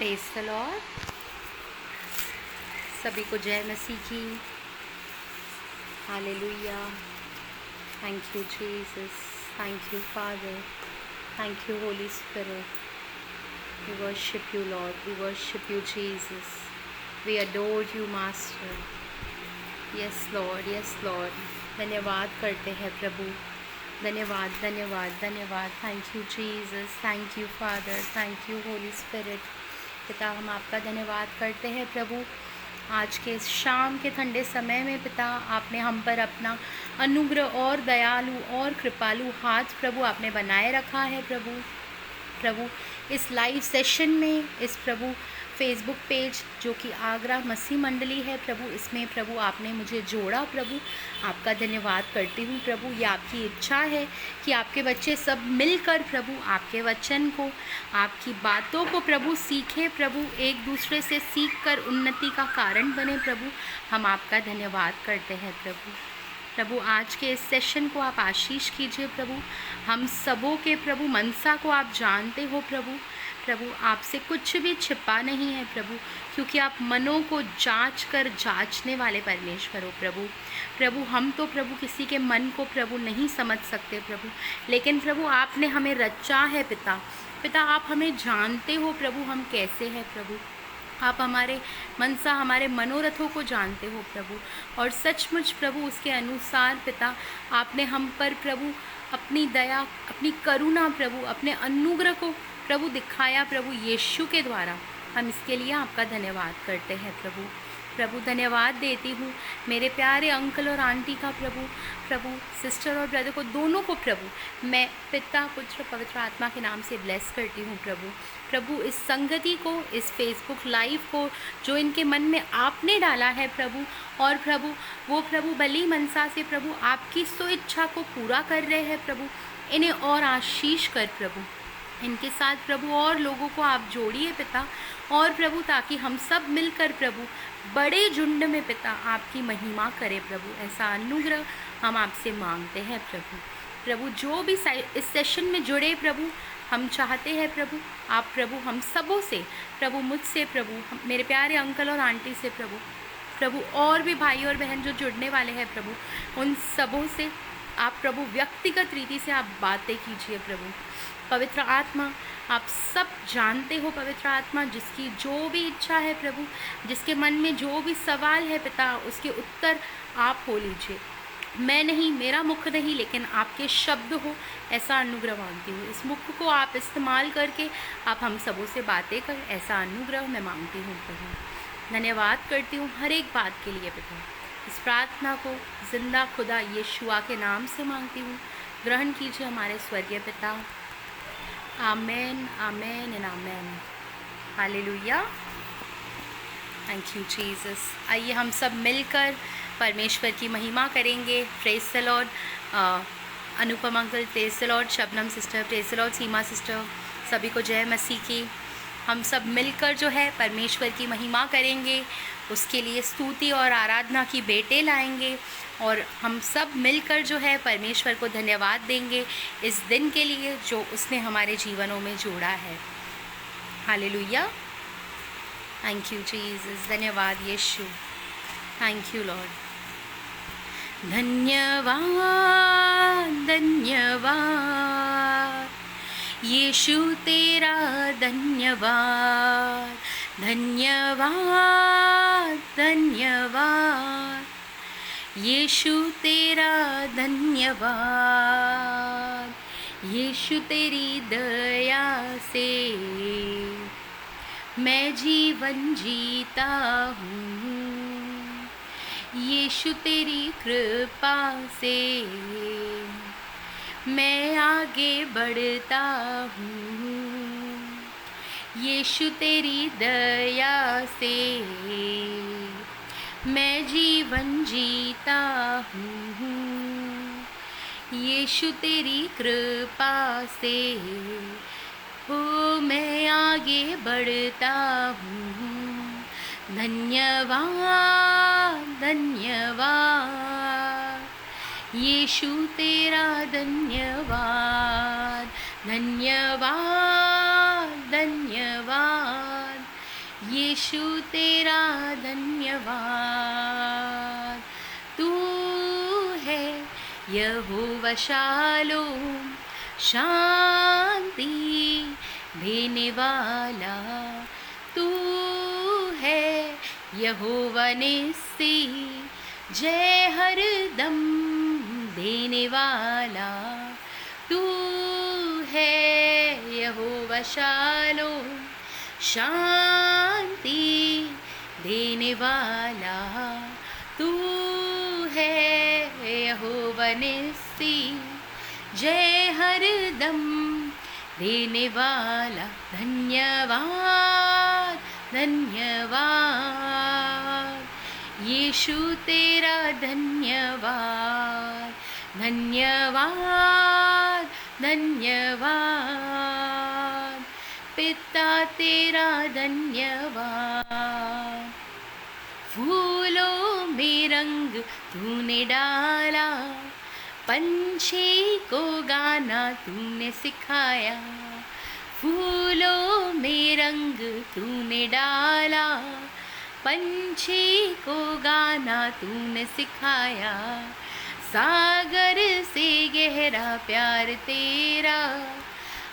Praise the Lord. सभी को जय मसीह की। Hallelujah. Thank you Jesus, thank you Father, thank you Holy Spirit. We worship you Lord, we worship you Jesus, we adore you master. Yes Lord, yes Lord. धन्यवाद करते हैं प्रभु, धन्यवाद धन्यवाद धन्यवाद। Thank you Jesus, thank you Father, thank you Holy Spirit. पिता, हम आपका धन्यवाद करते हैं प्रभु। आज के इस शाम के ठंडे समय में पिता, आपने हम पर अपना अनुग्रह और दयालु और कृपालु हाथ प्रभु आपने बनाए रखा है प्रभु इस लाइव सेशन में, इस प्रभु फेसबुक पेज जो कि आगरा मसीह मंडली है प्रभु, इसमें प्रभु आपने मुझे जोड़ा प्रभु। आपका धन्यवाद करती हूँ प्रभु। ये आपकी इच्छा है कि आपके बच्चे सब मिलकर प्रभु आपके वचन को, आपकी बातों को प्रभु सीखे प्रभु, एक दूसरे से सीख कर उन्नति का कारण बने प्रभु। हम आपका धन्यवाद करते हैं प्रभु। आज के इस सेशन को आप आशीष कीजिए प्रभु। हम सबों के प्रभु मनसा को आप जानते हो प्रभु आपसे कुछ भी छिपा नहीं है क्योंकि आप मनों को जांच कर जांचने वाले परमेश्वर हो प्रभु। हम तो प्रभु किसी के मन को प्रभु नहीं समझ सकते लेकिन प्रभु आपने हमें रचा है पिता आप हमें जानते हो प्रभु, हम कैसे हैं प्रभु। आप हमारे मनसा, हमारे मनोरथों को जानते हो प्रभु, और सचमुच प्रभु उसके अनुसार पिता आपने हम पर प्रभु अपनी दया, अपनी करुणा प्रभु, अपने अनुग्रह को प्रभु दिखाया प्रभु यीशु के द्वारा। हम इसके लिए आपका धन्यवाद करते हैं प्रभु। धन्यवाद देती हूँ मेरे प्यारे अंकल और आंटी का प्रभु सिस्टर और ब्रदर को, दोनों को प्रभु मैं पिता पुत्र पवित्र आत्मा के नाम से ब्लेस करती हूँ प्रभु इस संगति को, इस फेसबुक लाइव को जो इनके मन में आपने डाला है प्रभु, और वो प्रभु बली मनसा से प्रभु आपकी सो इच्छा को पूरा कर रहे हैं प्रभु। इन्हें और आशीष कर प्रभु, इनके साथ प्रभु और लोगों को आप जोड़िए पिता, और प्रभु ताकि हम सब मिलकर प्रभु बड़े झुंड में पिता आपकी महिमा करें प्रभु। ऐसा अनुग्रह हम आपसे मांगते हैं प्रभु। जो भी इस सेशन में जुड़े प्रभु, हम चाहते हैं प्रभु आप प्रभु हम सबों से प्रभु, मुझसे प्रभु, मेरे प्यारे अंकल और आंटी से प्रभु और भी भाई और बहन जो जुड़ने वाले हैं प्रभु, उन सबों से आप प्रभु व्यक्तिगत रीति से आप बातें कीजिए प्रभु। पवित्र आत्मा आप सब जानते हो पवित्र आत्मा, जिसकी जो भी इच्छा है प्रभु, जिसके मन में जो भी सवाल है पिता, उसके उत्तर आप हो लीजिए। मैं नहीं, मेरा मुख नहीं, लेकिन आपके शब्द हो, ऐसा अनुग्रह मांगती हूँ। इस मुख को आप इस्तेमाल करके आप हम सबों से बातें कर, ऐसा अनुग्रह मैं मांगती हूँ प्रभु। धन्यवाद करती हूँ हर एक बात के लिए पिता। इस प्रार्थना को जिंदा खुदा यीशुआ के नाम से मांगती हूँ। ग्रहण कीजिए हमारे स्वर्गीय पिता। Amen, amen and amen. Hallelujah. Thank you Jesus. आइए हम सब मिलकर परमेश्वर की महिमा करेंगे। Praise the Lord. Anupam uncle praise the Lord, Shabnam sister praise the Lord, Seema sister, सभी को जय मसीह की। हम सब मिलकर जो है परमेश्वर की महिमा करेंगे, उसके लिए स्तुति और आराधना की बेटे लाएंगे, और हम सब मिलकर जो है परमेश्वर को धन्यवाद देंगे इस दिन के लिए जो उसने हमारे जीवनों में जोड़ा है। हालेलुया। Thank you Jesus. धन्यवाद यीशु। Thank you Lord. धन्यवाद धन्यवाद यीशु तेरा धन्यवाद। धन्यवाद धन्यवाद यीशु तेरा धन्यवाद। यीशु तेरी दया से मैं जीवन जीता हूँ। यीशु तेरी कृपा से मैं आगे बढ़ता हूँ। यीशु तेरी दया से मैं जीवन जीता हूँ। यीशु तेरी कृपा से मैं आगे बढ़ता हूँ। धन्यवाद धन्यवाद यीशु तेरा धन्यवाद। धन्यवाद धन्यवाद यीशु तेरा धन्यवाद। तू है यहोवा शालोम, शांति देने वाला। तू है यहोवा निस्सी, जय हरदम देने वाला। तू है यहोवा शालोम, शांति देने वाला। तू है यहोवा निस्सी, जय हरदम देने वाला। धन्यवाद धन्यवाद यीशु तेरा धन्यवाद। धन्यवाद धन्यवाद पिता तेरा धन्यवाद। फूलों में रंग तूने डाला, पंछी को गाना तूने सिखाया। फूलों में रंग तूने डाला, पंछी को गाना तूने सिखाया। सागर से गहरा प्यार तेरा,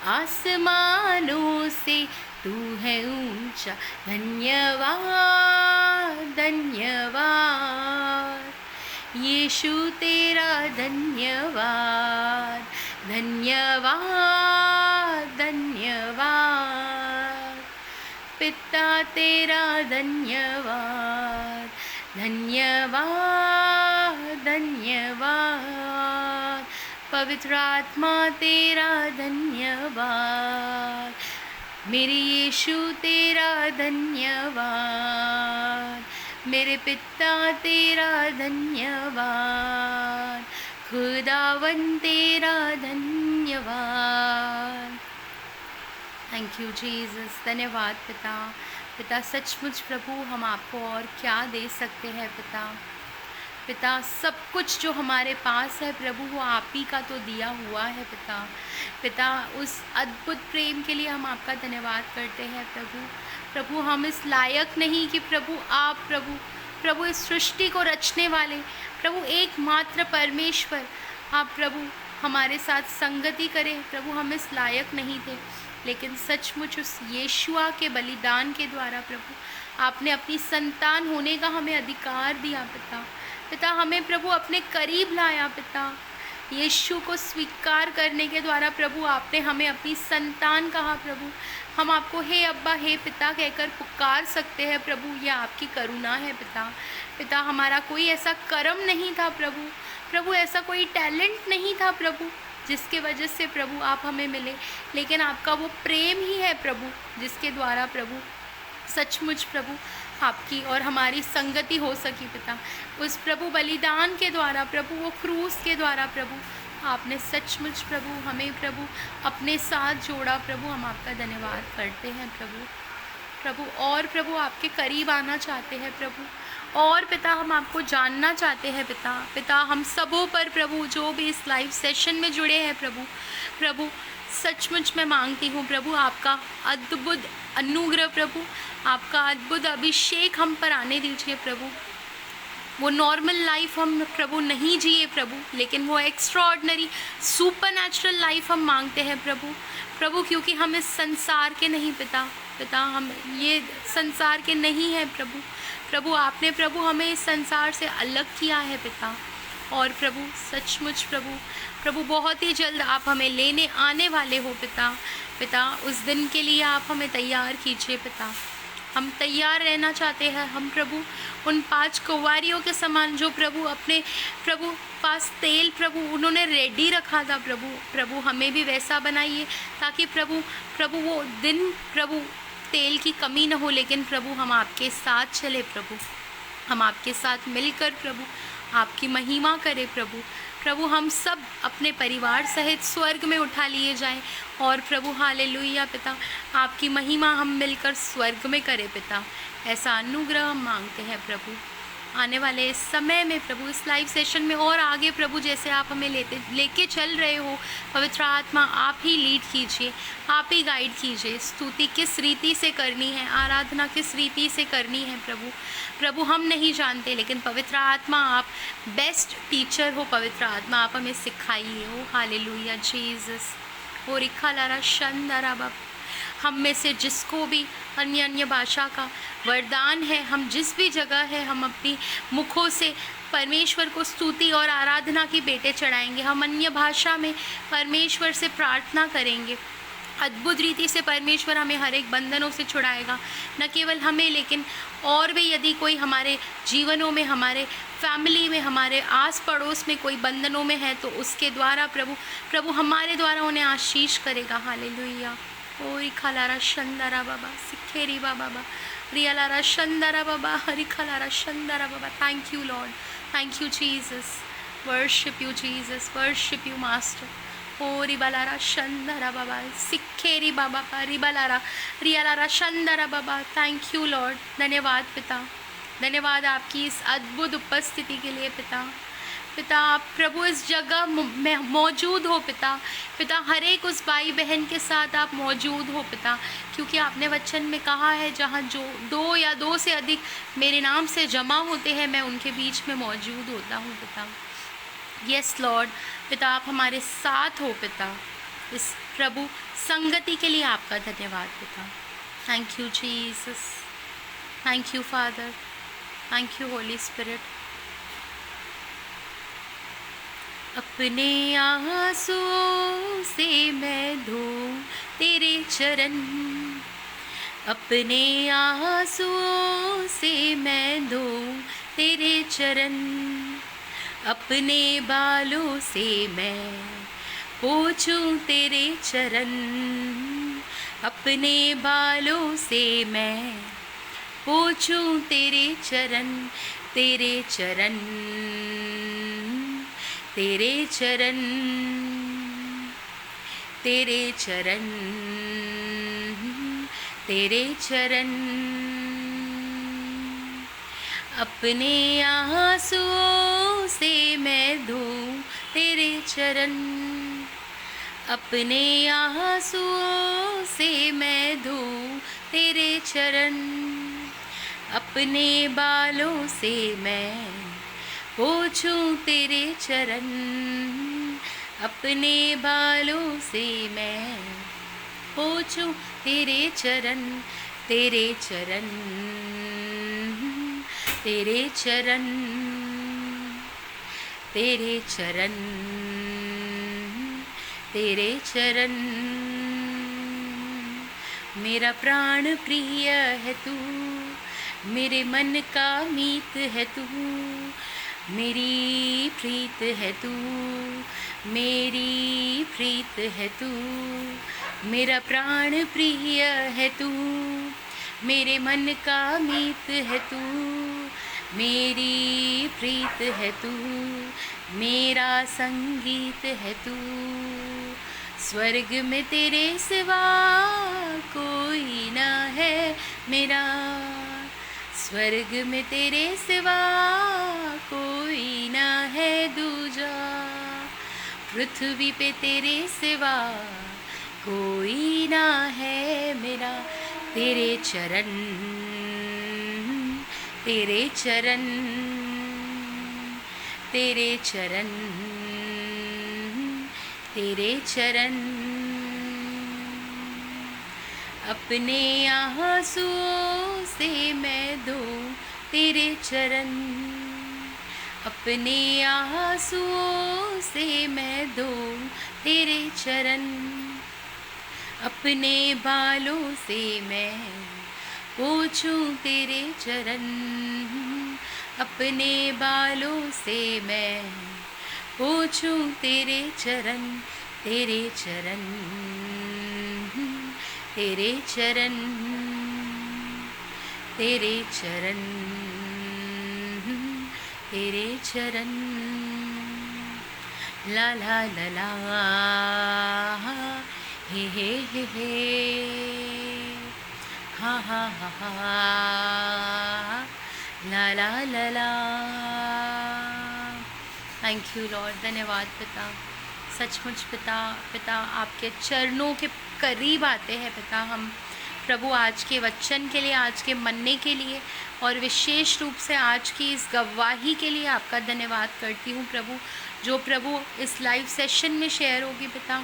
आसमानों से तू है ऊंचा। धन्यवाद धन्यवाद यीशु तेरा धन्यवाद। धन्यवाद धन्यवाद पिता तेरा धन्यवाद। धन्यवाद धन्यवाद पवित्र आत्मा तेरा धन्यवाद। मेरे यीशु तेरा धन्यवाद। मेरे पिता तेरा धन्यवाद। खुदावन तेरा धन्यवाद। Thank you Jesus. धन्यवाद पिता। पिता सचमुच प्रभु हम आपको और क्या दे सकते हैं पिता। पिता सब कुछ जो हमारे पास है प्रभु वो आप ही का तो दिया हुआ है पिता। पिता उस अद्भुत प्रेम के लिए हम आपका धन्यवाद करते हैं प्रभु। प्रभु हम इस लायक नहीं कि प्रभु आप प्रभु इस सृष्टि को रचने वाले प्रभु एकमात्र परमेश्वर आप प्रभु हमारे साथ संगति करें। प्रभु हम इस लायक नहीं थे, लेकिन सचमुच उस यीशुआ के बलिदान के द्वारा प्रभु आपने अपनी संतान होने का हमें अधिकार दिया पिता। पिता हमें प्रभु अपने करीब लाया पिता। यीशु को स्वीकार करने के द्वारा प्रभु आपने हमें अपनी संतान कहा प्रभु। हम आपको हे अब्बा हे पिता कहकर पुकार सकते हैं प्रभु। यह आपकी करुणा है पिता। पिता हमारा कोई ऐसा कर्म नहीं था प्रभु ऐसा कोई टैलेंट नहीं था प्रभु जिसके वजह से प्रभु आप हमें मिले, लेकिन आपका वो प्रेम ही है प्रभु जिसके द्वारा प्रभु सचमुच प्रभु आपकी और हमारी संगति हो सकी पिता। उस प्रभु बलिदान के द्वारा प्रभु वो क्रूस के द्वारा प्रभु आपने सचमुच प्रभु हमें प्रभु अपने साथ जोड़ा प्रभु। हम आपका धन्यवाद करते हैं प्रभु और प्रभु आपके करीब आना चाहते हैं प्रभु। और पिता हम आपको जानना चाहते हैं पिता हम सबों पर प्रभु जो भी इस लाइव सेशन में जुड़े हैं प्रभु सचमुच मैं मांगती हूँ प्रभु आपका अद्भुत अनुग्रह प्रभु, आपका अद्भुत अभिषेक हम पर आने दीजिए प्रभु। वो नॉर्मल लाइफ हम प्रभु नहीं जिए प्रभु, लेकिन वो एक्स्ट्राऑर्डिनरी सुपरनैचुरल लाइफ हम मांगते हैं प्रभु क्योंकि हम इस संसार के नहीं पिता हम ये संसार के नहीं हैं प्रभु आपने प्रभु हमें इस संसार से अलग किया है पिता। और प्रभु सचमुच प्रभु बहुत ही जल्द आप हमें लेने आने वाले हो पिता उस दिन के लिए आप हमें तैयार कीजिए पिता। हम तैयार रहना चाहते हैं हम प्रभु उन 5 कुंवारियों के समान जो प्रभु अपने प्रभु पास तेल प्रभु उन्होंने रेडी रखा था प्रभु हमें भी वैसा बनाइए ताकि प्रभु वो दिन प्रभु तेल की कमी न हो, लेकिन प्रभु हम आपके साथ चले हम आपके साथ मिलकर प्रभु आपकी महिमा करें प्रभु हम सब अपने परिवार सहित स्वर्ग में उठा लिए जाएं और प्रभु हालेलुया पिता आपकी महिमा हम मिलकर स्वर्ग में करें पिता। ऐसा अनुग्रह हम मांगते हैं आने वाले इस समय में प्रभु, इस लाइव सेशन में और आगे प्रभु जैसे आप हमें लेके चल रहे हो, पवित्र आत्मा आप ही लीड कीजिए, आप ही गाइड कीजिए। स्तुति किस रीति से करनी है, आराधना किस रीति से करनी है प्रभु हम नहीं जानते, लेकिन पवित्र आत्मा आप बेस्ट टीचर हो। पवित्र आत्मा आप हमें सिखाइए। ओ हालेलुया जीसस। ओ रिखा लारा शंदरा बाबा, हम में से जिसको भी अन्य भाषा का वरदान है, हम जिस भी जगह है, हम अपनी मुखों से परमेश्वर को स्तुति और आराधना की भेंटें चढ़ाएंगे। हम अन्य भाषा में परमेश्वर से प्रार्थना करेंगे। अद्भुत रीति से परमेश्वर हमें हर एक बंधनों से छुड़ाएगा, न केवल हमें लेकिन और भी यदि कोई हमारे जीवनों में, हमारे फैमिली में, हमारे आस पड़ोस में कोई बंधनों में है, तो उसके द्वारा प्रभु हमारे द्वारा उन्हें आशीष करेगा। हालेलुया। ओ रिखालारा शंदरा बाबा, सिखेरी बाबा, रियालारा शंदरा बाबा, हरिखालारा शंदरा बाबा। Thank you Lord, thank you Jesus, worship you Jesus, worship you master. ओ रिबालारा शंदरा बाबा, सिखेरी बाबा, रिबालारा रियालारा शंदरा बाबा। थैंक यू लॉर्ड, धन्यवाद पिता, धन्यवाद आपकी इस अद्भुत उपस्थिति के लिए पिता आप प्रभु इस जगह में मौजूद हो पिता हर एक उस भाई बहन के साथ आप मौजूद हो पिता, क्योंकि आपने वचन में कहा है जहाँ जो दो से अधिक मेरे नाम से जमा होते हैं, मैं उनके बीच में मौजूद होता हूँ पिता। यस लॉर्ड, पिता आप हमारे साथ हो पिता। इस प्रभु संगति के लिए आपका धन्यवाद पिता। Thank you Jesus, thank you Father, thank you Holy spirit. अपने आंसुओं से मैं धोऊं तेरे चरण, अपने आंसुओं से मैं धोऊं तेरे चरण, अपने बालों से मैं पोंछूं तेरे चरण, अपने बालों से मैं पोंछूं तेरे चरण, तेरे चरण, तेरे चरण, तेरे चरण, तेरे चरण। अपने आंसुओं से मैं धोऊं तेरे चरण, अपने आंसुओं से मैं धोऊं तेरे चरण, अपने बालों से मैं पोंछूं तेरे चरण, अपने बालों से मैं पोंछूं तेरे चरण, तेरे चरण, तेरे चरण, तेरे चरण, तेरे चरण। मेरा प्राण प्रिय है तू, मेरे मन का मीत है तू, मेरी प्रीत है तू, मेरी प्रीत है तू, मेरा प्राण प्रिय है तू, मेरे मन का मीत है तू, मेरी प्रीत है तू, मेरा संगीत है तू। स्वर्ग में तेरे सिवा कोई ना है मेरा, स्वर्ग में तेरे सिवा कोई ना है दूजा, पृथ्वी पे तेरे सिवा कोई ना है मेरा। तेरे चरण, तेरे चरण, तेरे चरण, तेरे चरण। अपने आंसुओं से मैं धोऊं तेरे चरण, अपने आंसुओं से मैं धोऊं तेरे चरण, अपने बालों से मैं पोंछूं तेरे चरण, अपने बालों से मैं पोंछूं तेरे चरण, तेरे चरण, तेरे चरण, तेरे चरण, तेरे चरण। ला ला ला ला, हे हे हे हे, हा हा हा हा, ला ला ला ला। थैंक यू लॉर्ड, धन्यवाद पिता। सचमुच पिता, पिता आपके चरणों के करीब आते हैं पिता हम प्रभु, आज के वचन के लिए, आज के मनने के लिए, और विशेष रूप से आज की इस गवाही के लिए आपका धन्यवाद करती हूँ प्रभु, जो प्रभु इस लाइव सेशन में शेयर होगी पिता।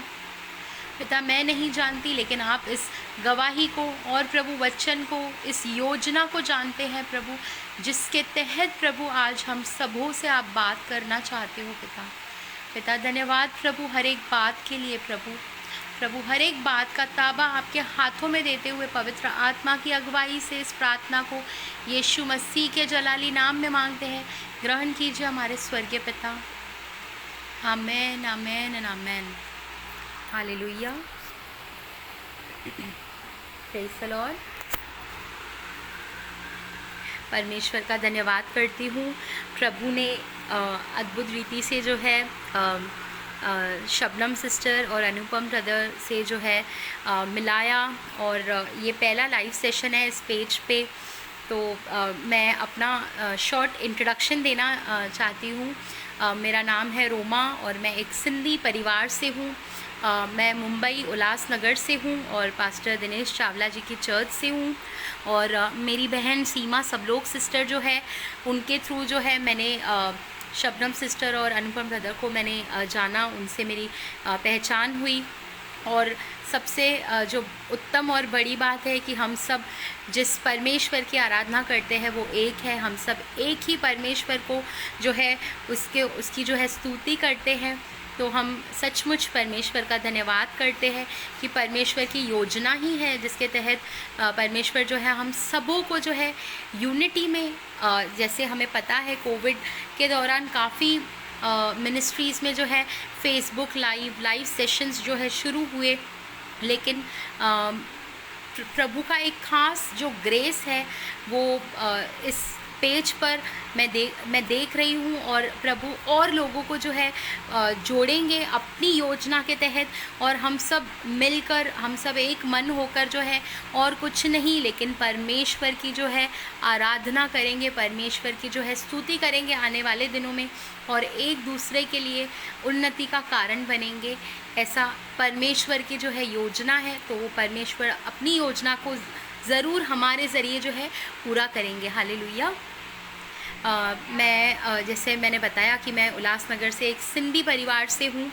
पिता मैं नहीं जानती, लेकिन आप इस गवाही को और प्रभु वचन को, इस योजना को जानते हैं प्रभु, जिसके तहत प्रभु आज हम सबों से आप बात करना चाहते हो पिता। पिता धन्यवाद प्रभु हर एक बात के लिए प्रभु। प्रभु हर एक बात का ताबा आपके हाथों में देते हुए पवित्र आत्मा की अगुवाई से इस प्रार्थना को यीशु मसीह के जलाली नाम में मांगते हैं। ग्रहण कीजिए हमारे स्वर्गीय पिता। Amen amen and amen. Hallelujah. Praise the Lord. परमेश्वर का धन्यवाद करती हूँ। प्रभु ने अद्भुत रीति से जो है शबनम सिस्टर और अनुपम ब्रदर से जो है मिलाया, और ये पहला लाइव सेशन है इस पेज पे। तो मैं अपना शॉर्ट इंट्रोडक्शन देना चाहती हूँ। मेरा नाम है रोमा और मैं एक सिंधी परिवार से हूँ। मैं मुंबई उल्लासनगर से हूँ और पास्टर दिनेश चावला जी की चर्च से हूँ। और मेरी बहन सीमा सबलोग सिस्टर जो है, उनके थ्रू जो है मैंने शबनम सिस्टर और अनुपम ब्रदर को मैंने जाना, उनसे मेरी पहचान हुई। और सबसे जो उत्तम और बड़ी बात है कि हम सब जिस परमेश्वर की आराधना करते हैं वो एक है। हम सब एक ही परमेश्वर को जो है उसकी जो है स्तुति करते हैं। तो हम सचमुच परमेश्वर का धन्यवाद करते हैं कि परमेश्वर की योजना ही है जिसके तहत परमेश्वर जो है हम सबों को जो है यूनिटी में, जैसे हमें पता है कोविड के दौरान काफ़ी मिनिस्ट्रीज़ में जो है फेसबुक लाइव सेशंस जो है शुरू हुए, लेकिन प्रभु का एक ख़ास जो ग्रेस है वो इस पेज पर मैं देख रही हूँ। और प्रभु और लोगों को जो है जोड़ेंगे अपनी योजना के तहत, और हम सब मिलकर, हम सब एक मन होकर जो है और कुछ नहीं लेकिन परमेश्वर की जो है आराधना करेंगे, परमेश्वर की जो है स्तुति करेंगे आने वाले दिनों में, और एक दूसरे के लिए उन्नति का कारण बनेंगे। ऐसा परमेश्वर की जो है योजना है, तो वो परमेश्वर अपनी योजना को ज़रूर हमारे ज़रिए जो है पूरा करेंगे। हालेलुया। मैं जैसे मैंने बताया कि मैं उल्लासनगर से एक सिंधी परिवार से हूँ।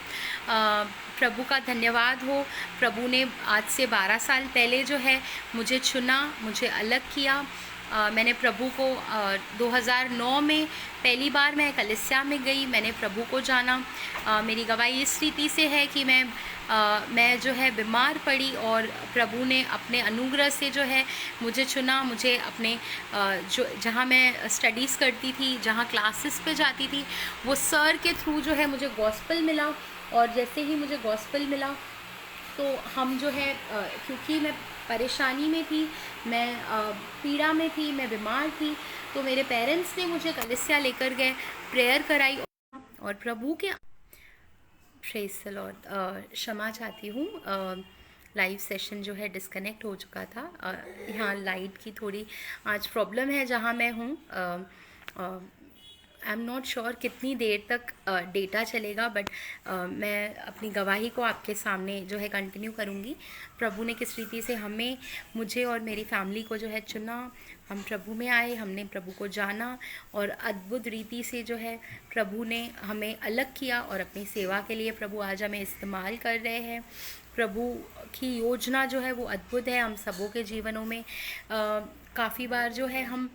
प्रभु का धन्यवाद हो, प्रभु ने आज से 12 साल पहले जो है मुझे चुना, मुझे अलग किया। मैंने प्रभु को 2009 में पहली बार मैं कलीसिया में गई, मैंने प्रभु को जाना। मेरी गवाही इस रीति से है कि मैं जो है बीमार पड़ी और प्रभु ने अपने अनुग्रह से जो है मुझे चुना। मुझे अपने जो जहाँ मैं स्टडीज़ करती थी, जहाँ क्लासेस पे जाती थी, वो सर के थ्रू जो है मुझे गॉस्पेल मिला। और जैसे ही मुझे गॉस्पेल मिला तो हम जो है क्योंकि मैं परेशानी में थी, मैं पीड़ा में थी, मैं बीमार थी, तो मेरे पेरेंट्स ने मुझे कलीसिया लेकर गए, प्रेयर कराई और प्रभु के प्रेज़ द लॉर्ड। क्षमा चाहती हूँ, लाइव सेशन जो है डिस्कनेक्ट हो चुका था। यहाँ लाइट की थोड़ी आज प्रॉब्लम है जहाँ मैं हूँ। आई एम नॉट श्योर कितनी देर तक डेटा चलेगा, बट मैं अपनी गवाही को आपके सामने जो है कंटिन्यू करूँगी। प्रभु ने किस रीति से मुझे और मेरी फैमिली को जो है चुना, हम प्रभु में आए, हमने प्रभु को जाना, और अद्भुत रीति से जो है प्रभु ने हमें अलग किया और अपनी सेवा के लिए प्रभु आज हमें इस्तेमाल कर रहे हैं। प्रभु की योजना जो है वो अद्भुत है हम सबों के जीवनों में। काफ़ी बार जो है हम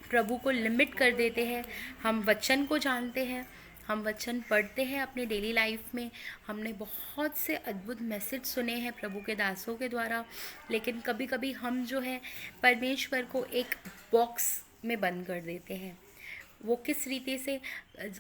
प्रभु को लिमिट कर देते हैं। हम वचन को जानते हैं, हम वचन पढ़ते हैं अपने डेली लाइफ में, हमने बहुत से अद्भुत मैसेज सुने हैं प्रभु के दासों के द्वारा, लेकिन कभी कभी हम जो है परमेश्वर को एक बॉक्स में बंद कर देते हैं। वो किस रीति से,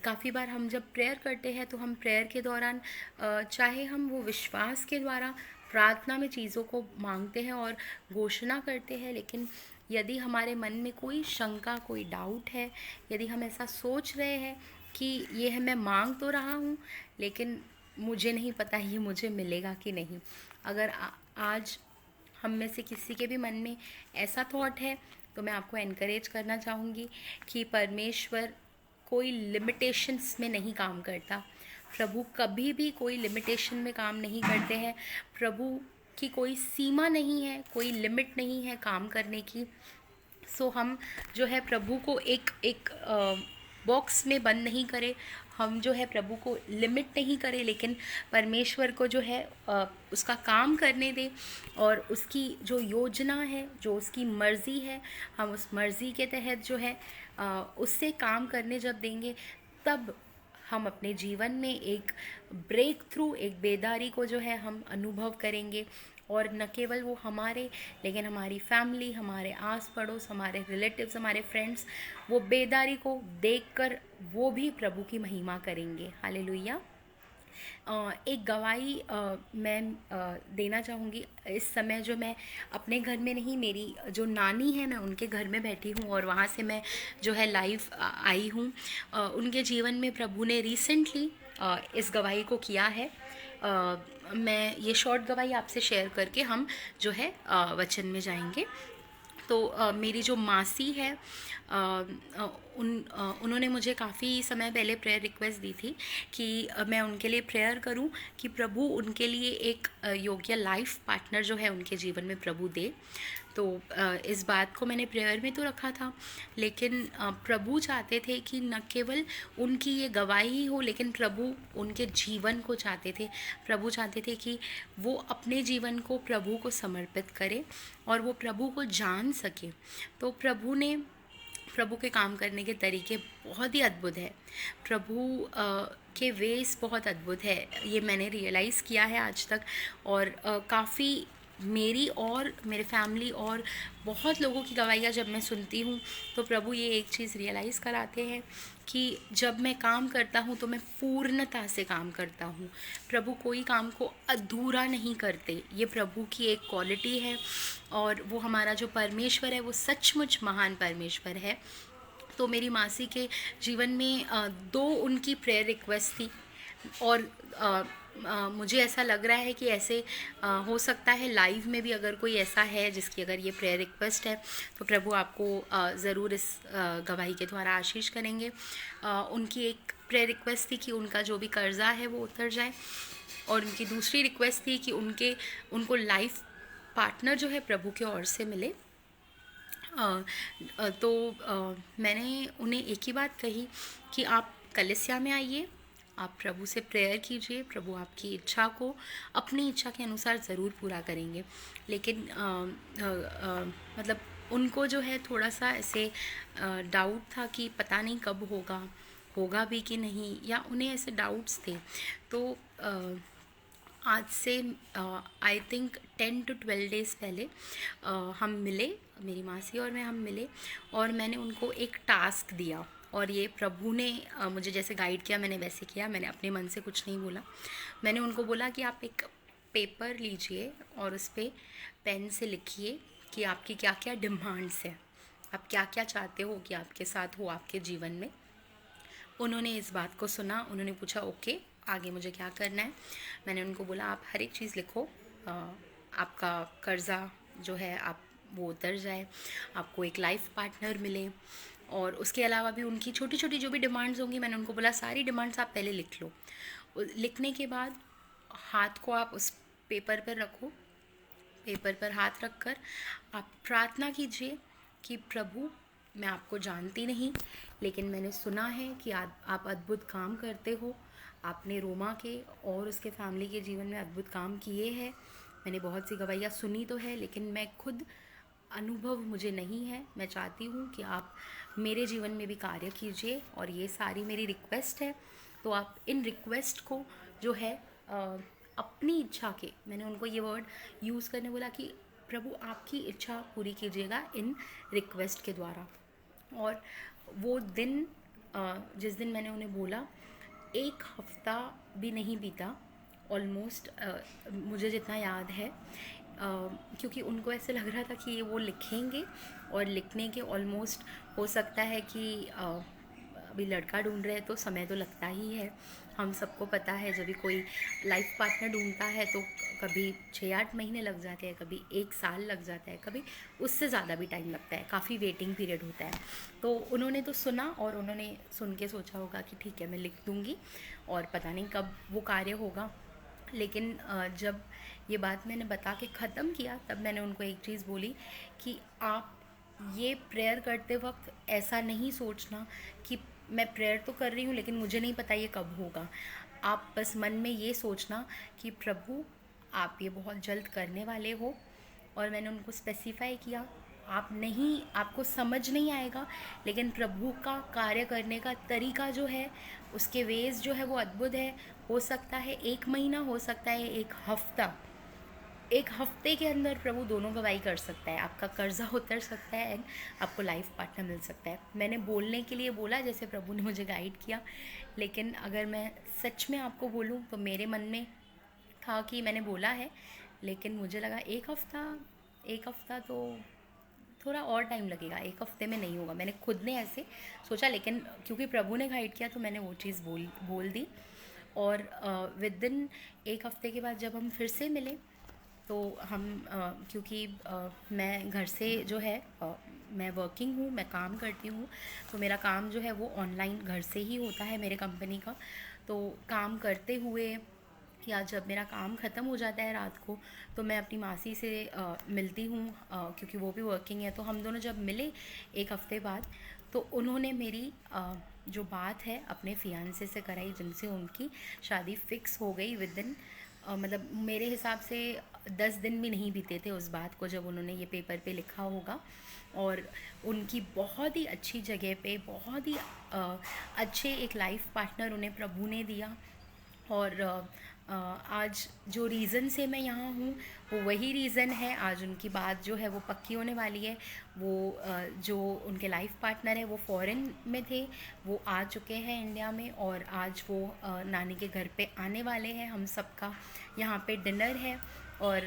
काफ़ी बार हम जब प्रेयर करते हैं तो हम प्रेयर के दौरान चाहे हम वो विश्वास के द्वारा प्रार्थना में चीज़ों को मांगते हैं और घोषणा करते हैं, लेकिन यदि हमारे मन में कोई शंका, कोई डाउट है, यदि हम ऐसा सोच रहे हैं कि ये है मैं मांग तो रहा हूँ लेकिन मुझे नहीं पता ये मुझे मिलेगा कि नहीं, अगर आज हम में से किसी के भी मन में ऐसा थॉट है तो मैं आपको एनकरेज करना चाहूँगी कि परमेश्वर कोई लिमिटेशंस में नहीं काम करता। प्रभु कभी भी कोई लिमिटेशन में काम नहीं करते हैं। प्रभु की कोई सीमा नहीं है, कोई लिमिट नहीं है काम करने की। सो हम जो है प्रभु को एक एक बॉक्स में बंद नहीं करें, हम जो है प्रभु को लिमिट नहीं करें, लेकिन परमेश्वर को जो है उसका काम करने दें, और उसकी जो योजना है, जो उसकी मर्ज़ी है, हम उस मर्ज़ी के तहत जो है उससे काम करने जब देंगे, तब हम अपने जीवन में एक ब्रेक थ्रू, एक बेदारी को जो है हम अनुभव करेंगे। और न केवल वो हमारे, लेकिन हमारी फैमिली, हमारे आस पड़ोस, हमारे रिलेटिव्स, हमारे फ्रेंड्स वो बेदारी को देखकर वो भी प्रभु की महिमा करेंगे। हालेलुया। एक गवाही मैं देना चाहूँगी। इस समय जो मैं अपने घर में नहीं, मेरी जो नानी है, मैं उनके घर में बैठी हूँ और वहाँ से मैं जो है लाइव आई हूँ। उनके जीवन में प्रभु ने रिसेंटली इस गवाही को किया है। मैं ये शॉर्ट गवाही आपसे शेयर करके हम जो है वचन में जाएंगे। तो मेरी जो मासी है, उन्होंने मुझे काफ़ी समय पहले प्रेयर रिक्वेस्ट दी थी कि मैं उनके लिए प्रेयर करूं कि प्रभु उनके लिए एक योग्य लाइफ पार्टनर जो है उनके जीवन में प्रभु दे। तो इस बात को मैंने प्रेयर में तो रखा था, लेकिन प्रभु चाहते थे कि न केवल उनकी ये गवाही हो, लेकिन प्रभु उनके जीवन को चाहते थे। प्रभु चाहते थे कि वो अपने जीवन को प्रभु को समर्पित करे और वो प्रभु को जान सके। तो प्रभु के काम करने के तरीके बहुत ही अद्भुत है। प्रभु के वेस बहुत अद्भुत है, ये मैंने रियलाइज़ किया है आज तक। और काफ़ी मेरी और मेरे फैमिली और बहुत लोगों की गवाहियाँ जब मैं सुनती हूँ, तो प्रभु ये एक चीज़ रियलाइज़ कराते हैं कि जब मैं काम करता हूँ तो मैं पूर्णता से काम करता हूँ। प्रभु कोई काम को अधूरा नहीं करते, ये प्रभु की एक क्वालिटी है। और वो हमारा जो परमेश्वर है वो सचमुच महान परमेश्वर है। तो मेरी मासी के जीवन में दो उनकी प्रेयर रिक्वेस्ट थी, और मुझे ऐसा लग रहा है कि ऐसे हो सकता है लाइव में भी अगर कोई ऐसा है जिसकी अगर ये प्रेयर रिक्वेस्ट है, तो प्रभु आपको ज़रूर इस गवाही के द्वारा आशीष करेंगे। उनकी एक प्रेयर रिक्वेस्ट थी कि उनका जो भी कर्जा है वो उतर जाए, और उनकी दूसरी रिक्वेस्ट थी कि उनको लाइफ पार्टनर जो है प्रभु की ओर से मिले। तो मैंने उन्हें एक ही बात कही कि आप कलीसिया में आइए, आप प्रभु से प्रेयर कीजिए, प्रभु आपकी इच्छा को अपनी इच्छा के अनुसार ज़रूर पूरा करेंगे। लेकिन मतलब उनको जो है थोड़ा सा ऐसे डाउट था कि पता नहीं कब होगा भी कि नहीं, या उन्हें ऐसे डाउट्स थे। तो आज से आई थिंक 10 to 12 डेज़ पहले हम मिले, मेरी मासी और मैं हम मिले, और मैंने उनको एक टास्क दिया। और ये प्रभु ने मुझे जैसे गाइड किया मैंने वैसे किया, मैंने अपने मन से कुछ नहीं बोला। मैंने उनको बोला कि आप एक पेपर लीजिए और उस पर पेन से लिखिए कि आपकी क्या क्या डिमांड्स हैं, आप क्या क्या चाहते हो कि आपके साथ हो आपके जीवन में। उन्होंने इस बात को सुना, उन्होंने पूछा ओके आगे मुझे क्या करना है। मैंने उनको बोला आप हर एक चीज़ लिखो, आपका कर्ज़ा जो है आप वो उतर जाए, आपको एक लाइफ पार्टनर मिले, और उसके अलावा भी उनकी छोटी छोटी जो भी डिमांड्स होंगी, मैंने उनको बोला सारी डिमांड्स आप पहले लिख लो। लिखने के बाद हाथ को आप उस पेपर पर रखो, पेपर पर हाथ रखकर आप प्रार्थना कीजिए कि प्रभु मैं आपको जानती नहीं, लेकिन मैंने सुना है कि आप अद्भुत काम करते हो। आपने रोमा के और उसके फैमिली के जीवन में अद्भुत काम किए हैं। मैंने बहुत सी गवाहियाँ सुनी तो है, लेकिन मैं खुद अनुभव मुझे नहीं है। मैं चाहती हूँ कि आप मेरे जीवन में भी कार्य कीजिए, और ये सारी मेरी रिक्वेस्ट है। तो आप इन रिक्वेस्ट को जो है अपनी इच्छा के, मैंने उनको ये वर्ड यूज़ करने बोला कि प्रभु आपकी इच्छा पूरी कीजिएगा इन रिक्वेस्ट के द्वारा। और वो दिन जिस दिन मैंने उन्हें बोला, एक हफ्ता भी नहीं बीता ऑलमोस्ट, मुझे जितना याद है, क्योंकि उनको ऐसे लग रहा था कि ये वो लिखेंगे, और लिखने के ऑलमोस्ट हो सकता है कि अभी लड़का ढूंढ रहे हैं तो समय तो लगता ही है, हम सबको पता है जब भी कोई लाइफ पार्टनर ढूंढता है तो कभी 6-8 महीने लग जाते हैं, कभी 1 साल लग जाता है, कभी उससे ज़्यादा भी टाइम लगता है, काफ़ी वेटिंग पीरियड होता है। तो उन्होंने तो सुना और उन्होंने सुन के सोचा होगा कि ठीक है मैं लिख दूँगी और पता नहीं कब वो कार्य होगा। लेकिन जब ये बात मैंने बता के ख़त्म किया तब मैंने उनको एक चीज़ बोली कि आप ये प्रेयर करते वक्त ऐसा नहीं सोचना कि मैं प्रेयर तो कर रही हूँ लेकिन मुझे नहीं पता ये कब होगा। आप बस मन में ये सोचना कि प्रभु आप ये बहुत जल्द करने वाले हो। और मैंने उनको स्पेसिफाई किया, आप नहीं, आपको समझ नहीं आएगा लेकिन प्रभु का कार्य करने का तरीका जो है, उसके वेज जो है वो अद्भुत है। हो सकता है 1 महीना, हो सकता है 1 हफ्ता, 1 हफ्ते के अंदर प्रभु दोनों गवाही कर सकता है, आपका कर्जा उतर सकता है एंड आपको लाइफ पार्टनर मिल सकता है। मैंने बोलने के लिए बोला जैसे प्रभु ने मुझे गाइड किया, लेकिन अगर मैं सच में आपको बोलूँ तो मेरे मन में था कि मैंने बोला है, लेकिन मुझे लगा 1 हफ्ता, 1 हफ्ता तो थोड़ा और टाइम लगेगा, 1 हफ्ते में नहीं होगा। मैंने खुद ने ऐसे सोचा, लेकिन क्योंकि प्रभु ने गाइड किया तो मैंने वो चीज़ बोल दी। और विद इन 1 हफ्ते के बाद जब हम फिर से मिले तो हम क्योंकि मैं घर से जो है मैं वर्किंग हूँ, मैं काम करती हूँ, तो मेरा काम जो है वो ऑनलाइन घर से ही होता है मेरे कंपनी का। तो काम करते हुए या जब मेरा काम ख़त्म हो जाता है रात को तो मैं अपनी मासी से मिलती हूँ, क्योंकि वो भी वर्किंग है। तो हम दोनों जब मिले 1 हफ्ते बाद तो उन्होंने मेरी जो बात है अपने फियांसे से कराई, जिनसे उनकी शादी फिक्स हो गई विद इन मतलब मेरे हिसाब से 10 दिन भी नहीं बीते थे उस बात को जब उन्होंने ये पेपर पे लिखा होगा। और उनकी बहुत ही अच्छी जगह पे बहुत ही अच्छे एक लाइफ पार्टनर उन्हें प्रभु ने दिया। और आज जो रीज़न से मैं यहाँ हूँ वो वही रीज़न है। आज उनकी बात जो है वो पक्की होने वाली है। वो जो उनके लाइफ पार्टनर है वो फॉरेन में थे, वो आ चुके हैं इंडिया में और आज वो नानी के घर पे आने वाले हैं। हम सबका यहाँ पे डिनर है और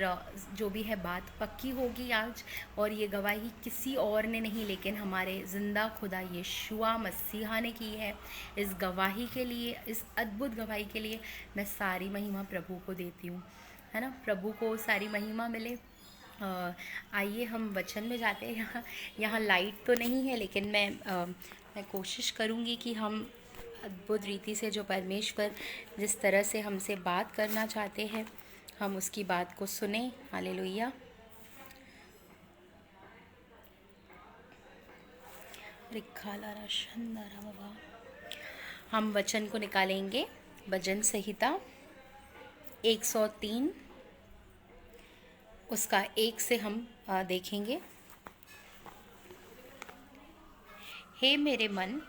जो भी है बात पक्की होगी आज। और ये गवाही किसी और ने नहीं लेकिन हमारे ज़िंदा खुदा यीशुआ मसीहा ने की है। इस गवाही के लिए, इस अद्भुत गवाही के लिए मैं सारी महिमा प्रभु को देती हूँ, है ना। प्रभु को सारी महिमा मिले। आइए हम वचन में जाते हैं। यहाँ लाइट तो नहीं है लेकिन मैं कोशिश करूँगी कि हम अद्भुत रीति से जो परमेश्वर जिस तरह से हमसे बात करना चाहते हैं हम उसकी बात को सुने। हालेलुया। बाबा, हम वचन को निकालेंगे भजन संहिता 103 उसका 1 से हम देखेंगे। हे मेरे मन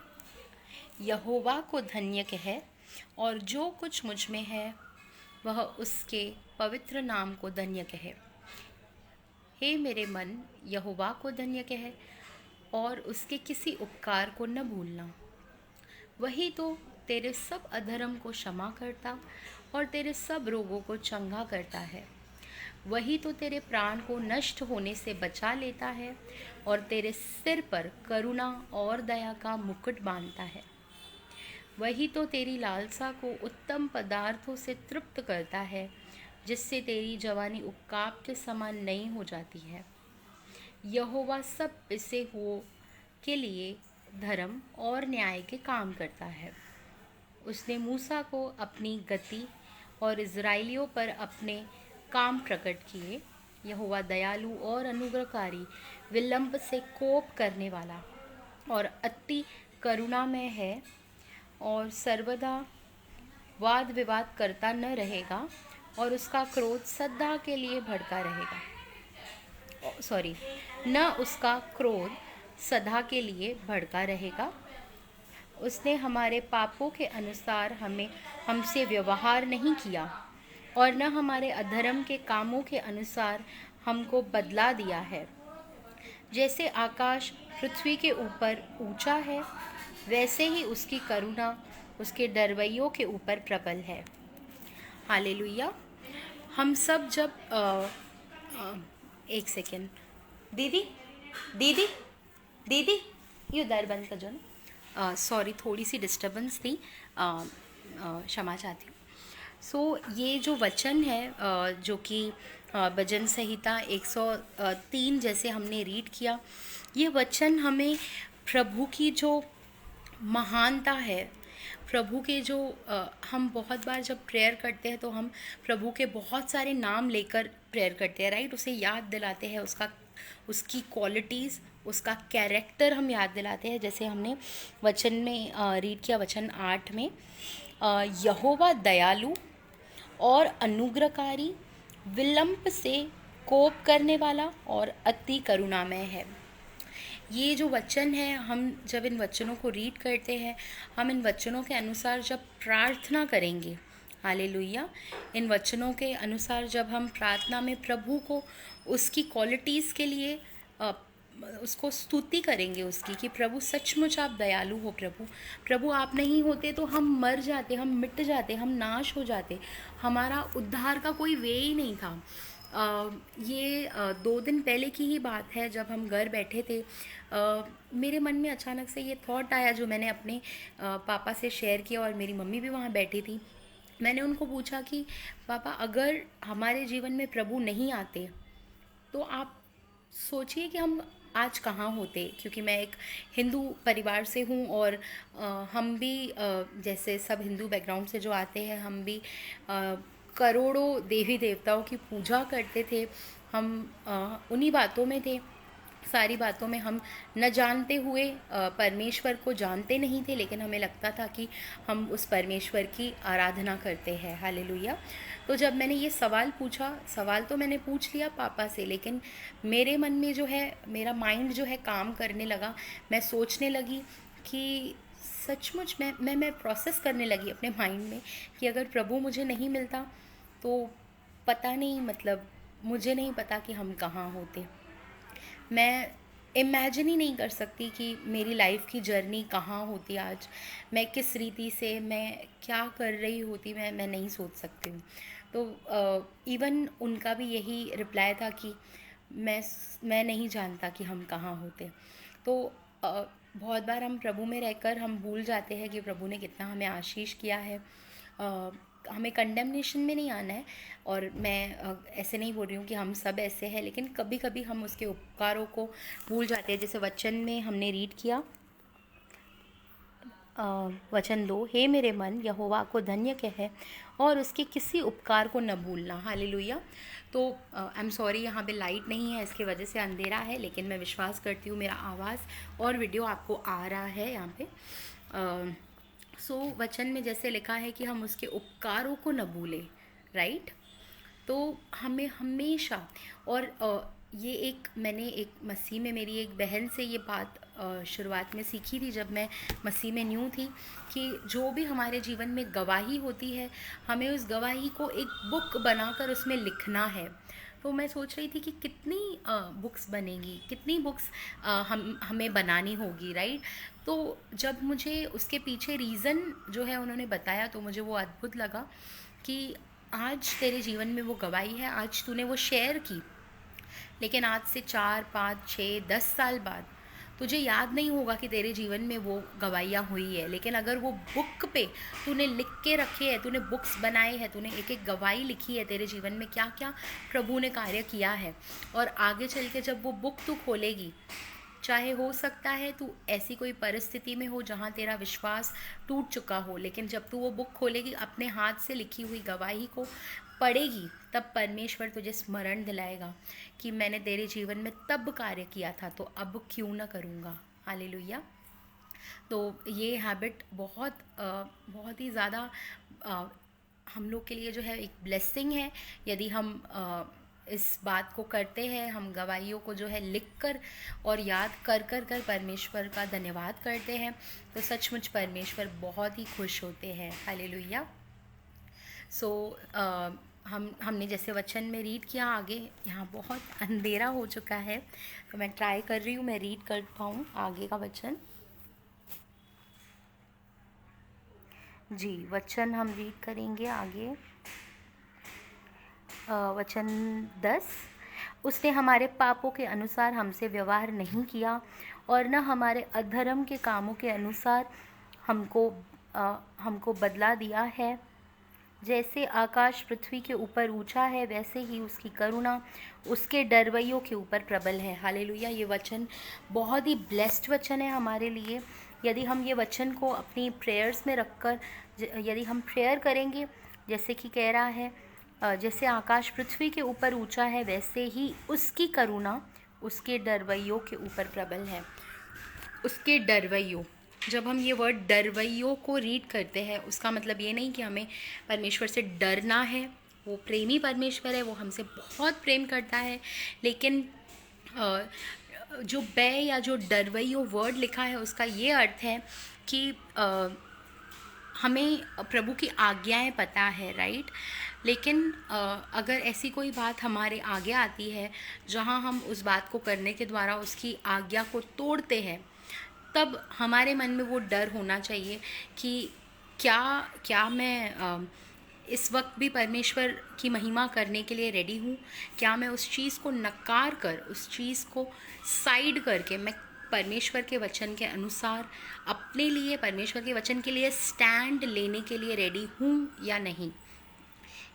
यहोवा को धन्य कह और जो कुछ मुझ में है वह उसके पवित्र नाम को धन्य कहे। हे मेरे मन यहोवा को धन्य कहे और उसके किसी उपकार को न भूलना। वही तो तेरे सब अधर्म को क्षमा करता और तेरे सब रोगों को चंगा करता है। वही तो तेरे प्राण को नष्ट होने से बचा लेता है और तेरे सिर पर करुणा और दया का मुकुट बांधता है। वही तो तेरी लालसा को उत्तम पदार्थों से तृप्त करता है, जिससे तेरी जवानी उक्काब के समान नई हो जाती है। यहोवा सब पिसे हुओं के लिए धर्म और न्याय के काम करता है। उसने मूसा को अपनी गति और इज़राइलियों पर अपने काम प्रकट किए। यहोवा दयालु और अनुग्रहकारी, विलंब से कोप करने वाला और अति करुणामय है और सर्वदा वाद विवाद करता न रहेगा और उसका क्रोध सदा के लिए भड़का रहेगा। न उसका क्रोध सदा के लिए भड़का रहेगा। उसने हमारे पापों के अनुसार हमसे व्यवहार नहीं किया और न हमारे अधर्म के कामों के अनुसार हमको बदला दिया है। जैसे आकाश पृथ्वी के ऊपर ऊंचा है वैसे ही उसकी करुणा उसके डरवैयों के ऊपर प्रबल है। हालेलुया। हम सब जब एक सेकेंड, दीदी दीदी दीदी ये दर बंद कर जो ना। सॉरी, थोड़ी सी डिस्टर्बेंस थी। क्षमा चाहती हूँ। ये जो वचन है जो कि भजन संहिता 103 जैसे हमने रीड किया, ये वचन हमें प्रभु की जो महानता है, प्रभु के जो हम बहुत बार जब प्रेयर करते हैं तो हम प्रभु के बहुत सारे नाम लेकर प्रेयर करते हैं, राइट। उसे याद दिलाते हैं, उसकी क्वालिटीज़, उसका कैरेक्टर हम याद दिलाते हैं। जैसे हमने वचन में रीड किया, वचन 8 में, यहोवा दयालु और अनुग्रहकारी, विलंब से कोप करने वाला और अति करुणामय है। ये जो वचन है, हम जब इन वचनों को रीड करते हैं, हम इन वचनों के अनुसार जब प्रार्थना करेंगे, हालेलुया, इन वचनों के अनुसार जब हम प्रार्थना में प्रभु को उसकी क्वालिटीज़ के लिए उसको स्तुति करेंगे उसकी, कि प्रभु सचमुच आप दयालु हो, प्रभु आप नहीं होते तो हम मर जाते, हम मिट जाते, हम नाश हो जाते, हमारा उद्धार का कोई वे ही नहीं था। ये 2 दिन पहले की ही बात है, जब हम घर बैठे थे, मेरे मन में अचानक से ये थॉट आया जो मैंने अपने पापा से शेयर किया, और मेरी मम्मी भी वहाँ बैठी थी। मैंने उनको पूछा कि पापा, अगर हमारे जीवन में प्रभु नहीं आते तो आप सोचिए कि हम आज कहाँ होते। क्योंकि मैं एक हिंदू परिवार से हूँ, और हम भी जैसे सब हिंदू बैकग्राउंड से जो आते हैं, हम भी करोड़ों देवी देवताओं की पूजा करते थे। हम उन्हीं बातों में थे, सारी बातों में हम न जानते हुए परमेश्वर को जानते नहीं थे, लेकिन हमें लगता था कि हम उस परमेश्वर की आराधना करते हैं, हालेलुया। तो जब मैंने ये सवाल पूछा, सवाल तो मैंने पूछ लिया पापा से, लेकिन मेरे मन में जो है, मेरा माइंड जो है काम करने लगा। मैं सोचने लगी कि सचमुच मैं प्रोसेस करने लगी अपने माइंड में कि अगर प्रभु मुझे नहीं मिलता तो पता नहीं, मतलब मुझे नहीं पता कि हम कहाँ होते। मैं इमेजिन ही नहीं कर सकती कि मेरी लाइफ की जर्नी कहाँ होती आज, मैं किस रीति से, मैं क्या कर रही होती, मैं नहीं सोच सकती हूँ। तो इवन उनका भी यही रिप्लाई था कि मैं नहीं जानता कि हम कहाँ होते। तो बहुत बार हम प्रभु में रहकर हम भूल जाते हैं कि प्रभु ने कितना हमें आशीष किया है। हमें कंडेमनेशन में नहीं आना है, और मैं ऐसे नहीं बोल रही हूँ कि हम सब ऐसे हैं, लेकिन कभी कभी हम उसके उपकारों को भूल जाते हैं। जैसे वचन में हमने रीड किया, वचन 2, हे मेरे मन, यहोवा को धन्य कह और उसके किसी उपकार को न भूलना, हालेलुया। तो आई एम सॉरी, यहाँ पे लाइट नहीं है, इसके वजह से अंधेरा है, लेकिन मैं विश्वास करती हूँ मेरा आवाज़ और वीडियो आपको आ रहा है यहाँ पे। वचन में जैसे लिखा है कि हम उसके उपकारों को न भूलें, राइट। तो हमें हमेशा, और ये मैंने एक मसीह में मेरी एक बहन से ये बात शुरुआत में सीखी थी, जब मैं मसीह में न्यू थी, कि जो भी हमारे जीवन में गवाही होती है, हमें उस गवाही को एक बुक बनाकर उसमें लिखना है। तो मैं सोच रही थी कि कितनी बुक्स बनेगी, कितनी बुक्स हमें बनानी होगी, राइट। तो जब मुझे उसके पीछे रीज़न जो है उन्होंने बताया, तो मुझे वो अद्भुत लगा कि आज तेरे जीवन में वो गवाही है, आज तूने वो शेयर की, लेकिन आज से 4, 5, 6, 10 साल बाद तुझे याद नहीं होगा कि तेरे जीवन में वो गवाहियाँ हुई है। लेकिन अगर वो बुक पे तूने लिख के रखे है, तूने बुक्स बनाए हैं, तूने एक एक गवाही लिखी है तेरे जीवन में क्या क्या प्रभु ने कार्य किया है, और आगे चल के जब वो बुक तू खोलेगी, चाहे हो सकता है तू ऐसी कोई परिस्थिति में हो जहाँ तेरा विश्वास टूट चुका हो, लेकिन जब तू वो बुक खोलेगी, अपने हाथ से लिखी हुई गवाही को पढ़ेगी, तब परमेश्वर तुझे स्मरण दिलाएगा कि मैंने तेरे जीवन में तब कार्य किया था, तो अब क्यों ना करूँगा, हालेलुया। तो ये हैबिट बहुत ही ज़्यादा हम लोग के लिए जो है एक ब्लेसिंग है, यदि हम इस बात को करते हैं, हम गवाहियों को जो है लिख कर और याद कर कर कर परमेश्वर का धन्यवाद करते हैं, तो सचमुच परमेश्वर बहुत ही खुश होते हैं, हालेलुया। हमने जैसे वचन में रीड किया, आगे यहाँ बहुत अंधेरा हो चुका है, तो मैं ट्राई कर रही हूँ मैं रीड कर पाऊँ आगे का वचन। जी, वचन हम रीड करेंगे आगे। वचन 10, उसने हमारे पापों के अनुसार हमसे व्यवहार नहीं किया और न हमारे अधर्म के कामों के अनुसार हमको हमको बदला दिया है। जैसे आकाश पृथ्वी के ऊपर ऊंचा है, वैसे ही उसकी करुणा उसके डरवैयों के ऊपर प्रबल है। हालेलुया। ये वचन बहुत ही ब्लेस्ड वचन है हमारे लिए। यदि हम ये वचन को अपनी प्रेयर्स में रखकर यदि हम प्रेयर करेंगे, जैसे कि कह रहा है जैसे आकाश पृथ्वी के ऊपर ऊंचा है, वैसे ही उसकी करुणा उसके डरवैयों के ऊपर प्रबल है। उसके डरवैयों, जब हम ये वर्ड डरवैयों को रीड करते हैं, उसका मतलब ये नहीं कि हमें परमेश्वर से डरना है। वो प्रेमी परमेश्वर है, वो हमसे बहुत प्रेम करता है। लेकिन जो बै या जो डरवैयों वर्ड लिखा है, उसका ये अर्थ है कि हमें प्रभु की आज्ञाएं पता है, राइट। लेकिन अगर ऐसी कोई बात हमारे आगे आती है जहां हम उस बात को करने के द्वारा उसकी आज्ञा को तोड़ते हैं, तब हमारे मन में वो डर होना चाहिए कि क्या मैं इस वक्त भी परमेश्वर की महिमा करने के लिए रेडी हूँ। क्या मैं उस चीज़ को नकार कर, उस चीज़ को साइड करके मैं परमेश्वर के वचन के अनुसार अपने लिए, परमेश्वर के वचन के लिए स्टैंड लेने के लिए रेडी हूँ या नहीं।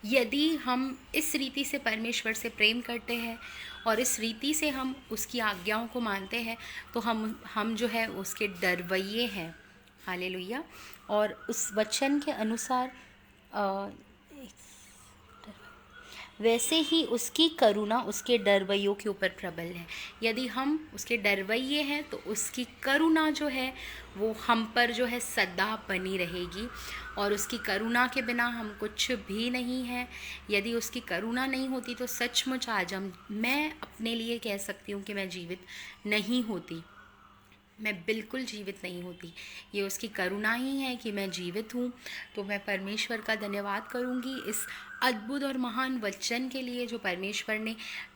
यदि हम इस रीति से परमेश्वर से प्रेम करते हैं और इस रीति से हम उसकी आज्ञाओं को मानते हैं, तो हम जो है उसके डरवैये हैं। हालेलुया। और उस वचन के अनुसार वैसे ही उसकी करुणा उसके डरवैयों के ऊपर प्रबल है। यदि हम उसके डरवैये हैं, तो उसकी करुणा जो है वो हम पर जो है सदा बनी रहेगी। और उसकी करुणा के बिना हम कुछ भी नहीं है। यदि उसकी करुणा नहीं होती तो सचमुच आज मैं अपने लिए कह सकती हूँ कि मैं जीवित नहीं होती, मैं बिल्कुल जीवित नहीं होती। ये उसकी करुणा ही है कि मैं जीवित हूँ। तो मैं परमेश्वर का धन्यवाद करूँगी इस अद्भुत और महान वचन के लिए, जो परमेश्वर ने,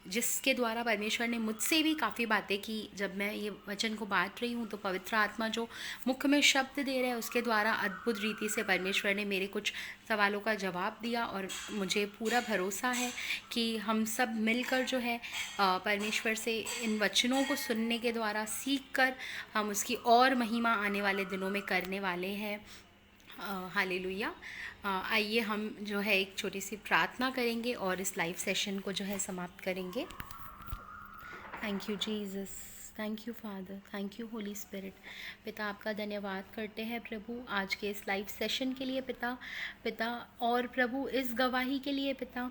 जिसके द्वारा परमेश्वर ने मुझसे भी काफ़ी बातें की। जब मैं ये वचन को बांट रही हूँ, तो पवित्र आत्मा जो मुख में शब्द दे रहे हैं, उसके द्वारा अद्भुत रीति से परमेश्वर ने मेरे कुछ सवालों का जवाब दिया। और मुझे पूरा भरोसा है कि हम सब मिलकर जो है परमेश्वर से इन वचनों को सुनने के द्वारा सीख कर हम उसकी और महिमा आने वाले दिनों में करने वाले हैं। हालेलुया। आइए हम जो है एक छोटी सी प्रार्थना करेंगे और इस लाइव सेशन को जो है समाप्त करेंगे। Thank you Jesus, thank you Father, thank you Holy Spirit. पिता, आपका धन्यवाद करते हैं प्रभु आज के इस लाइव सेशन के लिए पिता, और प्रभु इस गवाही के लिए पिता,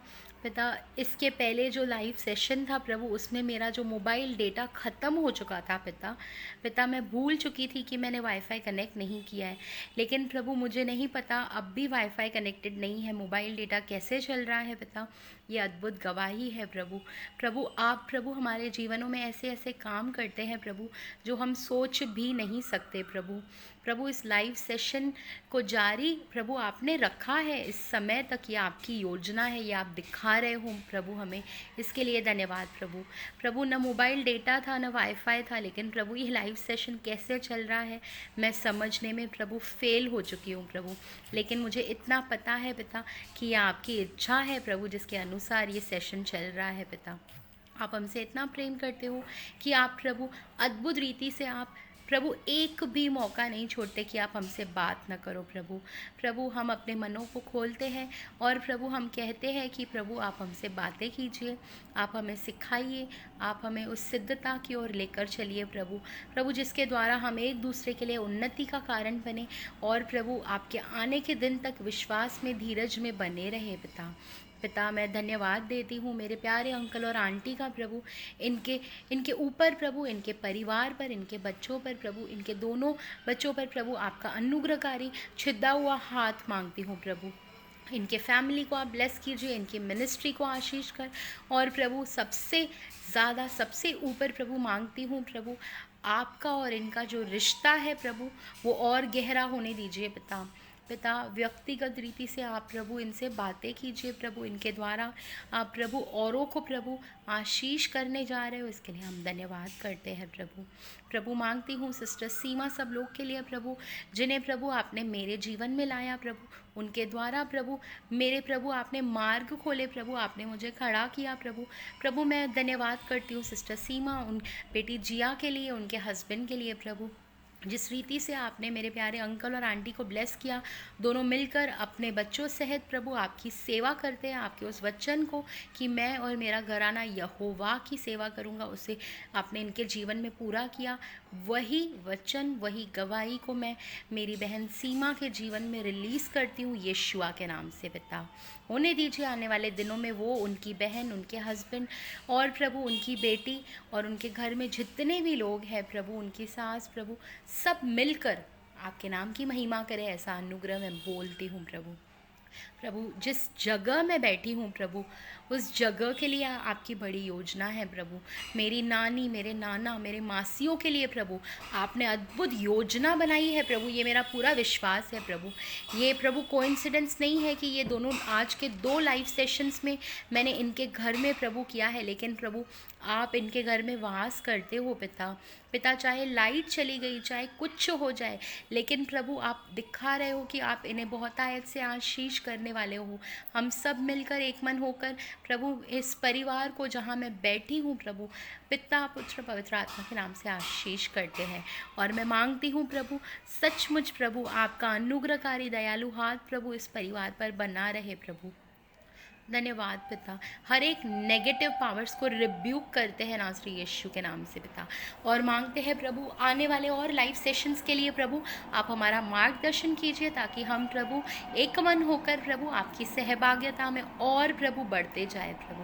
इसके पहले जो लाइव सेशन था प्रभु, उसमें मेरा जो मोबाइल डेटा ख़त्म हो चुका था पिता, मैं भूल चुकी थी कि मैंने वाईफाई कनेक्ट नहीं किया है। लेकिन प्रभु मुझे नहीं पता, अब भी वाईफाई कनेक्टेड नहीं है, मोबाइल डेटा कैसे चल रहा है पिता, ये अद्भुत गवाही है प्रभु। आप प्रभु हमारे जीवनों में ऐसे ऐसे काम करते हैं प्रभु, जो हम सोच भी नहीं सकते प्रभु। इस लाइव सेशन को जारी प्रभु आपने रखा है इस समय तक, ये आपकी योजना है, ये आप दिखा रहे हो प्रभु हमें, इसके लिए धन्यवाद प्रभु। न मोबाइल डेटा था, न वाईफाई था, लेकिन प्रभु ये लाइव सेशन कैसे चल रहा है मैं समझने में प्रभु फेल हो चुकी हूँ प्रभु। लेकिन मुझे इतना पता है पिता कि ये आपकी इच्छा है प्रभु, जिसके अनुसार ये सेशन चल रहा है पिता। आप हमसे इतना प्रेम करते हो कि आप प्रभु अद्भुत रीति से आप प्रभु एक भी मौका नहीं छोड़ते कि आप हमसे बात न करो प्रभु। हम अपने मनों को खोलते हैं और प्रभु हम कहते हैं कि प्रभु आप हमसे बातें कीजिए, आप हमें सिखाइए, आप हमें उस सिद्धता की ओर लेकर चलिए प्रभु, जिसके द्वारा हम एक दूसरे के लिए उन्नति का कारण बने और प्रभु आपके आने के दिन तक विश्वास में, धीरज में बने रहे पिता। मैं धन्यवाद देती हूँ मेरे प्यारे अंकल और आंटी का प्रभु, इनके ऊपर प्रभु, इनके परिवार पर, इनके बच्चों पर प्रभु, इनके दोनों बच्चों पर प्रभु आपका अनुग्रहकारी छिदा हुआ हाथ मांगती हूँ प्रभु। इनके फैमिली को आप ब्लेस कीजिए, इनकी मिनिस्ट्री को आशीष कर, और प्रभु सबसे ज़्यादा, सबसे ऊपर प्रभु मांगती हूँ प्रभु, आपका और इनका जो रिश्ता है प्रभु, वो और गहरा होने दीजिए पिता। व्यक्तिगत रीति से आप प्रभु इनसे बातें कीजिए प्रभु, इनके द्वारा आप प्रभु औरों को प्रभु आशीष करने जा रहे हो, इसके लिए हम धन्यवाद करते हैं प्रभु। मांगती हूँ सिस्टर सीमा सब लोग के लिए प्रभु, जिन्हें प्रभु आपने मेरे जीवन में लाया प्रभु, उनके द्वारा प्रभु मेरे प्रभु आपने मार्ग खोले प्रभु, आपने मुझे खड़ा किया प्रभु। मैं धन्यवाद करती हूँ सिस्टर सीमा, उन बेटी जिया के लिए, उनके हस्बैंड के लिए प्रभु, जिस रीति से आपने मेरे प्यारे अंकल और आंटी को ब्लेस किया, दोनों मिलकर अपने बच्चों सहित प्रभु आपकी सेवा करते हैं, आपके उस वचन को कि मैं और मेरा घराना यहोवा की सेवा करूंगा, उसे आपने इनके जीवन में पूरा किया। वही वचन, वही गवाही को मैं मेरी बहन सीमा के जीवन में रिलीज़ करती हूँ यीशुआ के नाम से। पिता, होने दीजिए आने वाले दिनों में वो, उनकी बहन, उनके हस्बैंड और प्रभु उनकी बेटी और उनके घर में जितने भी लोग हैं प्रभु, उनकी सास प्रभु, सब मिलकर आपके नाम की महिमा करें, ऐसा अनुग्रह मैं बोलती हूँ प्रभु। प्रभु, जिस जगह मैं बैठी हूँ प्रभु, उस जगह के लिए आपकी बड़ी योजना है प्रभु। मेरी नानी, मेरे नाना, मेरे मासियों के लिए प्रभु आपने अद्भुत योजना बनाई है प्रभु, ये मेरा पूरा विश्वास है प्रभु। ये प्रभु कोइंसिडेंस नहीं है कि ये दोनों आज के 2 लाइव सेशंस में मैंने इनके घर में प्रभु किया है, लेकिन प्रभु आप इनके घर में वास करते हो पिता, चाहे लाइट चली गई, चाहे कुछ हो जाए, लेकिन प्रभु आप दिखा रहे हो कि आप इन्हें बहुत आयत से आशीष करने वाले हो। हम सब मिलकर एक मन होकर प्रभु इस परिवार को जहाँ मैं बैठी हूँ प्रभु, पिता, पुत्र, पवित्र आत्मा के नाम से आशीष करते हैं। और मैं मांगती हूँ प्रभु, सचमुच प्रभु आपका अनुग्रहकारी दयालु हाथ प्रभु इस परिवार पर बना रहे प्रभु। धन्यवाद पिता। हर एक नेगेटिव पावर्स को रिब्यूक करते हैं नासरी यीशु के नाम से पिता, और मांगते हैं प्रभु आने वाले और लाइव सेशंस के लिए प्रभु आप हमारा मार्गदर्शन कीजिए, ताकि हम प्रभु एक मन होकर प्रभु आपकी सहभागिता में और प्रभु बढ़ते जाए प्रभु।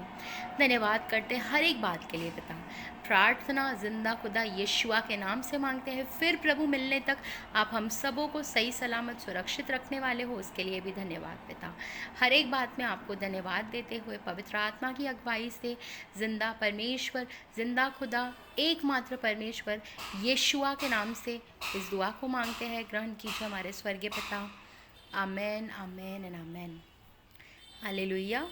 धन्यवाद करते हैं हर एक बात के लिए पिता। प्रार्थना जिंदा खुदा यीशुआ के नाम से मांगते हैं। फिर प्रभु मिलने तक आप हम सबों को सही सलामत सुरक्षित रखने वाले हो, उसके लिए भी धन्यवाद पिता। हर एक बात में आपको धन्यवाद देते हुए पवित्र आत्मा की अगुवाई से जिंदा परमेश्वर, जिंदा खुदा, एकमात्र परमेश्वर यीशुआ के नाम से इस दुआ को मांगते हैं। ग्रहण कीजिए हमारे स्वर्गीय पिता। Amen, amen and amen. Hallelujah.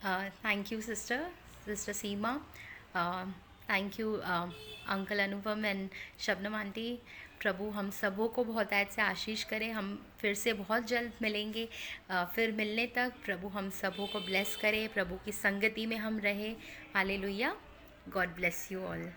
Thank you sister Seema. Thank you uncle Anupam and Shabnam aunty. प्रभु हम सबों को बहुत ऐसे से आशीष करें। हम फिर से बहुत जल्द मिलेंगे। फिर मिलने तक प्रभु हम सबों को ब्लेस करें, प्रभु की संगति में हम रहें। Hallelujah. God bless you all.